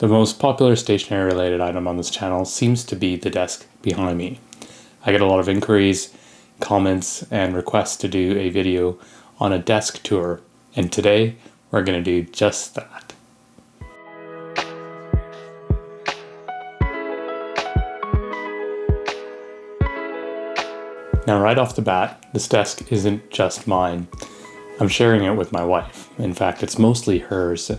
The most popular stationery related item on this channel seems to be the desk behind me. I get a lot of inquiries, comments, and requests to do a video on a desk tour, and today we're going to do just that. Now right off the bat, this desk isn't just mine. I'm sharing it with my wife. In fact, it's mostly hers.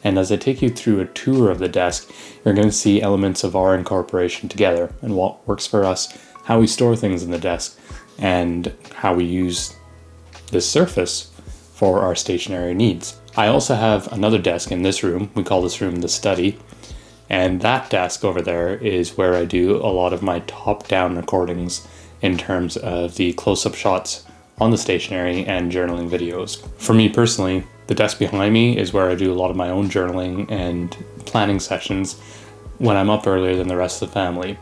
And as I take you through a tour of the desk, you're going to see elements of our incorporation together and what works for us, how we store things in the desk, and how we use this surface for our stationery needs. I also have another desk in this room. We call this room the study. And that desk over there is where I do a lot of my top-down recordings in terms of the close-up shots on the stationery and journaling videos. For me personally, the desk behind me is where I do a lot of my own journaling and planning sessions when I'm up earlier than the rest of the family.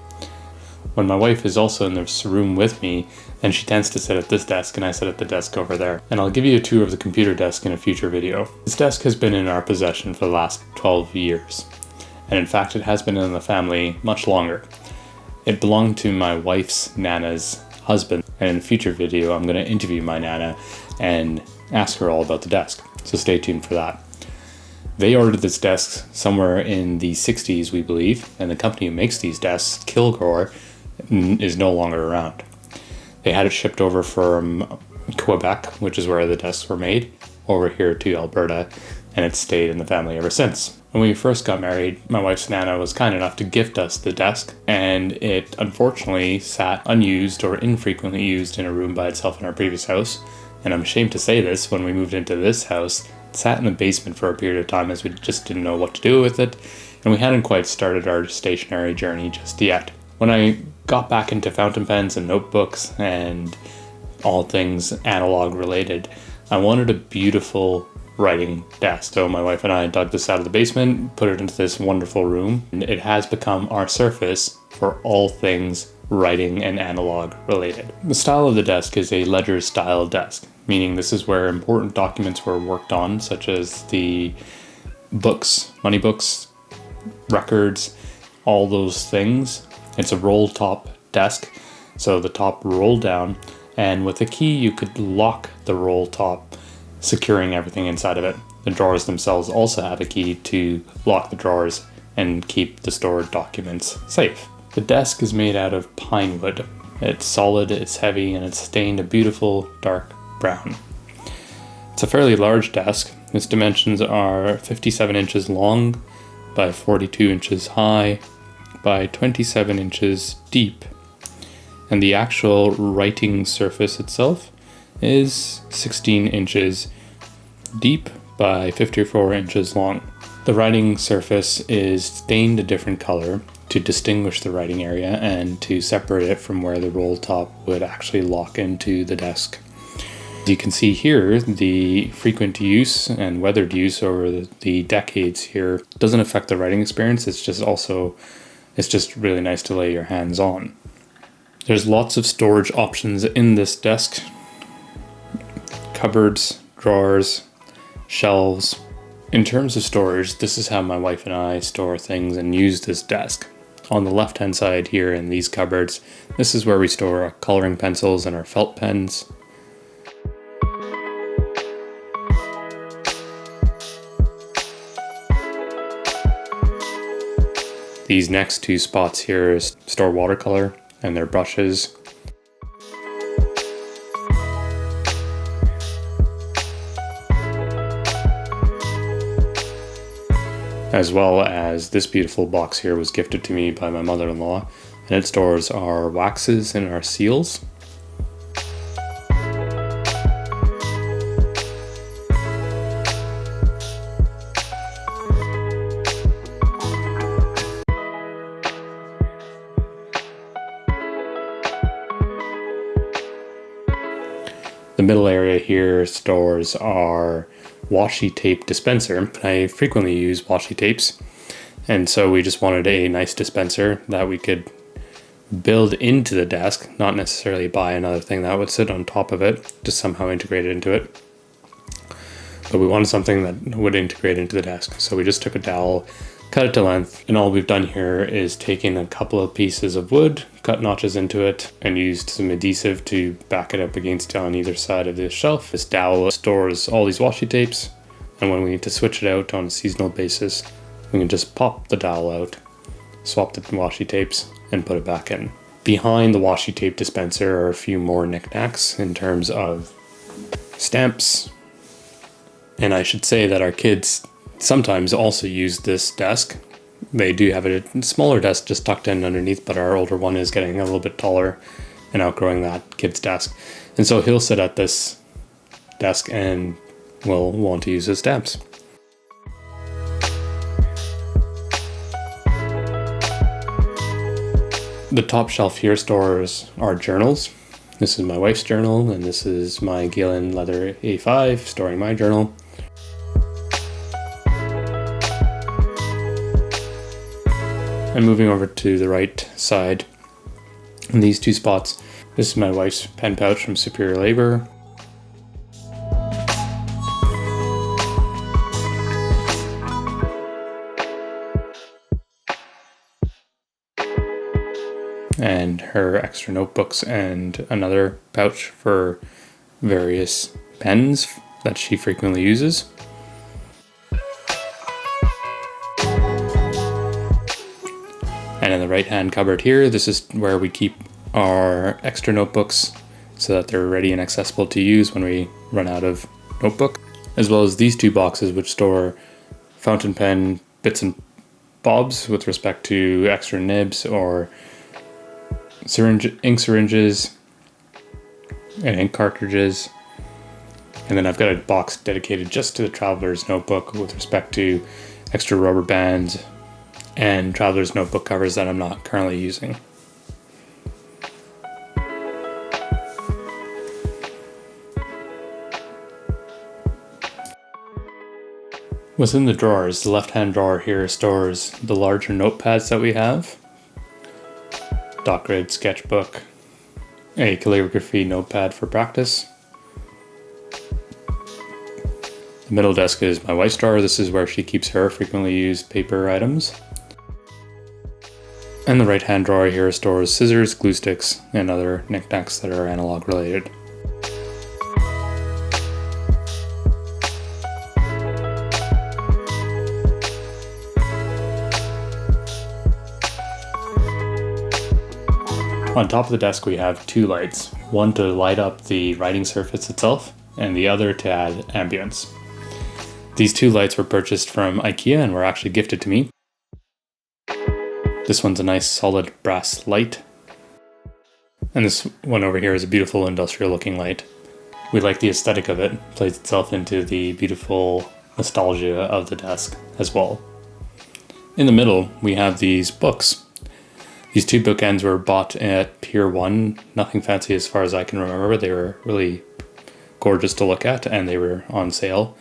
When my wife is also in this room with me, then she tends to sit at this desk and I sit at the desk over there. And I'll give you a tour of the computer desk in a future video. This desk has been in our possession for the last 12 years. And in fact, it has been in the family much longer. It belonged to my wife's Nana's husband, and in a future video I'm going to interview my Nana and ask her all about the desk, so stay tuned for that. They ordered this desk somewhere in the 60s, we believe, and the company who makes these desks, Kilgore, is no longer around. They had it shipped over from Quebec, which is where the desks were made, over here to Alberta, and it's stayed in the family ever since. When we first got married, my wife's Nana was kind enough to gift us the desk, and it unfortunately sat unused or infrequently used in a room by itself in our previous house. And I'm ashamed to say this, when we moved into this house, it sat in the basement for a period of time as we just didn't know what to do with it, and we hadn't quite started our stationery journey just yet. When I got back into fountain pens and notebooks and all things analog related, I wanted a beautiful writing desk. So my wife and I dug this out of the basement, put it into this wonderful room, and it has become our surface for all things writing and analog related. The style of the desk is a ledger style desk, meaning this is where important documents were worked on, such as the books, money books, records, all those things. It's a roll top desk, so the top rolled down, and with a key you could lock the roll top, securing everything inside of it. The drawers themselves also have a key to lock the drawers and keep the stored documents safe. The desk is made out of pine wood. It's solid, it's heavy, and it's stained a beautiful dark brown. It's a fairly large desk. Its dimensions are 57 inches long by 42 inches high by 27 inches deep. And the actual writing surface itself is 16 inches deep by 54 inches long. The writing surface is stained a different color to distinguish the writing area and to separate it from where the roll top would actually lock into the desk. As you can see here, the frequent use and weathered use over the decades here doesn't affect the writing experience. It's just really nice to lay your hands on. There's lots of storage options in this desk. Cupboards, drawers, shelves. In terms of storage, this is how my wife and I store things and use this desk. On the left hand side here in these cupboards, this is where we store our coloring pencils and our felt pens. These next two spots here store watercolor and their brushes. As well as this beautiful box here was gifted to me by my mother-in-law, and it stores our waxes and our seals. The middle area here stores our washi tape dispenser. I frequently use washi tapes, and so we just wanted a nice dispenser that we could build into the desk, not necessarily buy another thing that would sit on top of it, just somehow integrate it into it. But we wanted something that would integrate into the desk. So we just took a dowel, cut it to length, and all we've done here is taken a couple of pieces of wood, cut notches into it, and used some adhesive to back it up against on either side of the shelf. This dowel stores all these washi tapes, and when we need to switch it out on a seasonal basis, we can just pop the dowel out, swap the washi tapes, and put it back in. Behind the washi tape dispenser are a few more knickknacks in terms of stamps. And I should say that our kids sometimes also use this desk. They do have a smaller desk just tucked in underneath, but our older one is getting a little bit taller and outgrowing that kid's desk. And so he'll sit at this desk and will want to use his stamps. The top shelf here stores our journals. This is my wife's journal, and this is my Galen Leather A5 storing my journal. And moving over to the right side, in these two spots, this is my wife's pen pouch from Superior Labor. And her extra notebooks and another pouch for various pens that she frequently uses. And in the right hand cupboard here, this is where we keep our extra notebooks so that they're ready and accessible to use when we run out of notebook, as well as these two boxes which store fountain pen bits and bobs with respect to extra nibs or ink syringes and ink cartridges. And then I've got a box dedicated just to the traveler's notebook with respect to extra rubber bands and traveler's notebook covers that I'm not currently using. Within the drawers, the left-hand drawer here stores the larger notepads that we have. Dot grid, sketchbook, a calligraphy notepad for practice. The middle desk is my wife's drawer. This is where she keeps her frequently used paper items. And the right-hand drawer here stores scissors, glue sticks, and other knickknacks that are analog related. On top of the desk we have two lights, one to light up the writing surface itself and the other to add ambience. These two lights were purchased from IKEA and were actually gifted to me. This one's a nice solid brass light, and this one over here is a beautiful industrial looking light. We like the aesthetic of it, plays itself into the beautiful nostalgia of the desk as well. In the middle we have these books. These two bookends were bought at Pier 1, nothing fancy as far as I can remember, but they were really gorgeous to look at and they were on sale.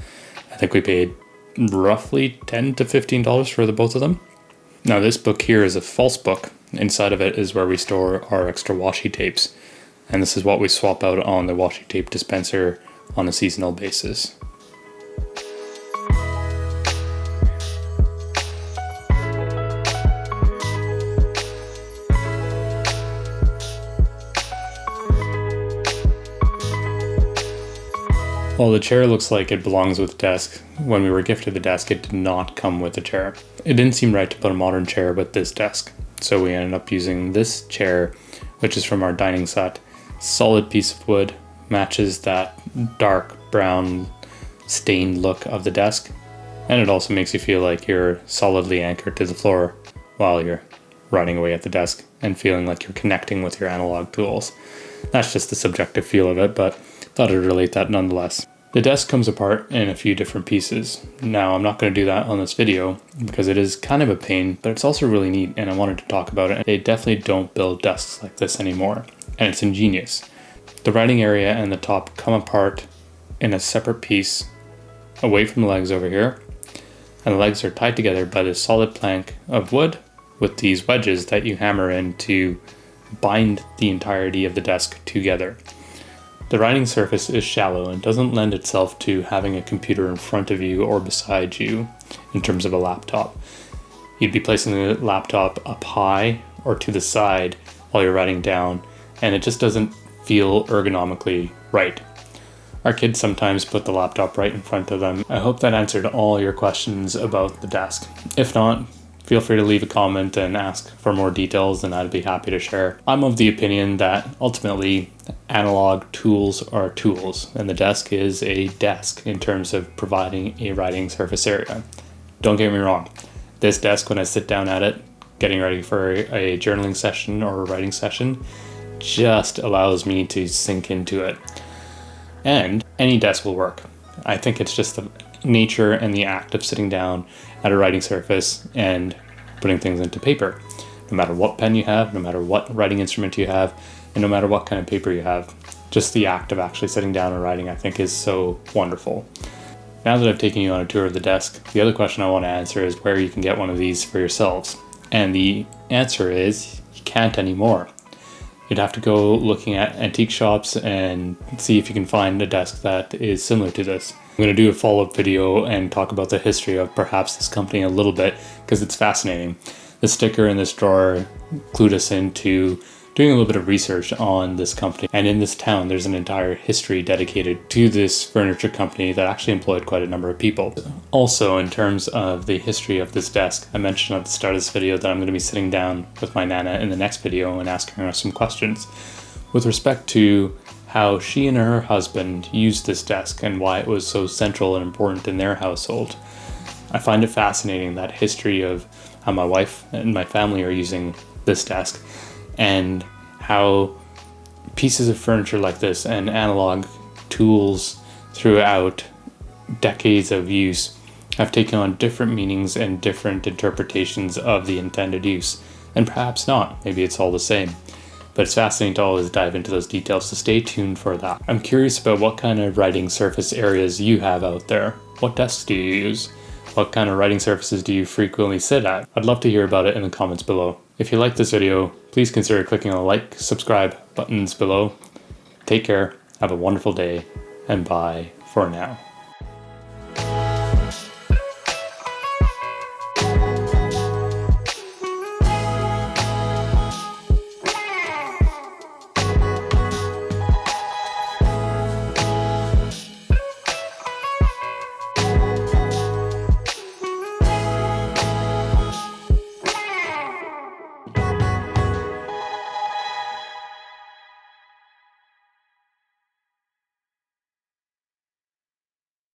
I think we paid roughly $10 to $15 for the both of them. Now this book here is a false book. Inside of it is where we store our extra washi tapes, and this is what we swap out on the washi tape dispenser on a seasonal basis. While the chair looks like it belongs with the desk, when we were gifted the desk it did not come with the chair. It didn't seem right to put a modern chair with this desk, so we ended up using this chair, which is from our dining set. Solid piece of wood, matches that dark brown stained look of the desk, and it also makes you feel like you're solidly anchored to the floor while you're writing away at the desk and feeling like you're connecting with your analog tools. That's just the subjective feel of it, but thought I'd relate that nonetheless. The desk comes apart in a few different pieces. Now I'm not going to do that on this video because it is kind of a pain, but it's also really neat and I wanted to talk about it. They definitely don't build desks like this anymore, and it's ingenious. The writing area and the top come apart in a separate piece away from the legs over here, and the legs are tied together by this solid plank of wood with these wedges that you hammer in to bind the entirety of the desk together. The writing surface is shallow and doesn't lend itself to having a computer in front of you or beside you in terms of a laptop. you'd be placing the laptop up high or to the side while you're writing down, and it just doesn't feel ergonomically right. Our kids sometimes put the laptop right in front of them. I hope that answered all your questions about the desk. If not, feel free to leave a comment and ask for more details, and I'd be happy to share. I'm of the opinion that ultimately analog tools are tools, and the desk is a desk in terms of providing a writing surface area. Don't get me wrong, this desk, when I sit down at it, getting ready for a journaling session or a writing session, just allows me to sink into it. And any desk will work. I think it's just the nature and the act of sitting down at a writing surface and putting things into paper. No matter what pen you have, no matter what writing instrument you have, and no matter what kind of paper you have, just the act of actually sitting down and writing, I think, is so wonderful. Now that I've taken you on a tour of the desk, the other question I want to answer is where you can get one of these for yourselves. And the answer is you can't anymore. You'd have to go looking at antique shops and see if you can find a desk that is similar to this. I'm going to do a follow-up video and talk about the history of perhaps this company a little bit, because it's fascinating. The sticker in this drawer clued us into doing a little bit of research on this company. And in this town, there's an entire history dedicated to this furniture company that actually employed quite a number of people. Also, in terms of the history of this desk, I mentioned at the start of this video that I'm going to be sitting down with my Nana in the next video and asking her some questions with respect to how she and her husband used this desk and why it was so central and important in their household. I find it fascinating, that history of how my wife and my family are using this desk, and how pieces of furniture like this and analog tools throughout decades of use have taken on different meanings and different interpretations of the intended use. And perhaps not, maybe it's all the same. But it's fascinating to always dive into those details, so stay tuned for that. I'm curious about what kind of writing surface areas you have out there. What desks do you use? What kind of writing surfaces do you frequently sit at? I'd love to hear about it in the comments below. If you like this video, please consider clicking on the like, subscribe buttons below. Take care, have a wonderful day, and bye for now.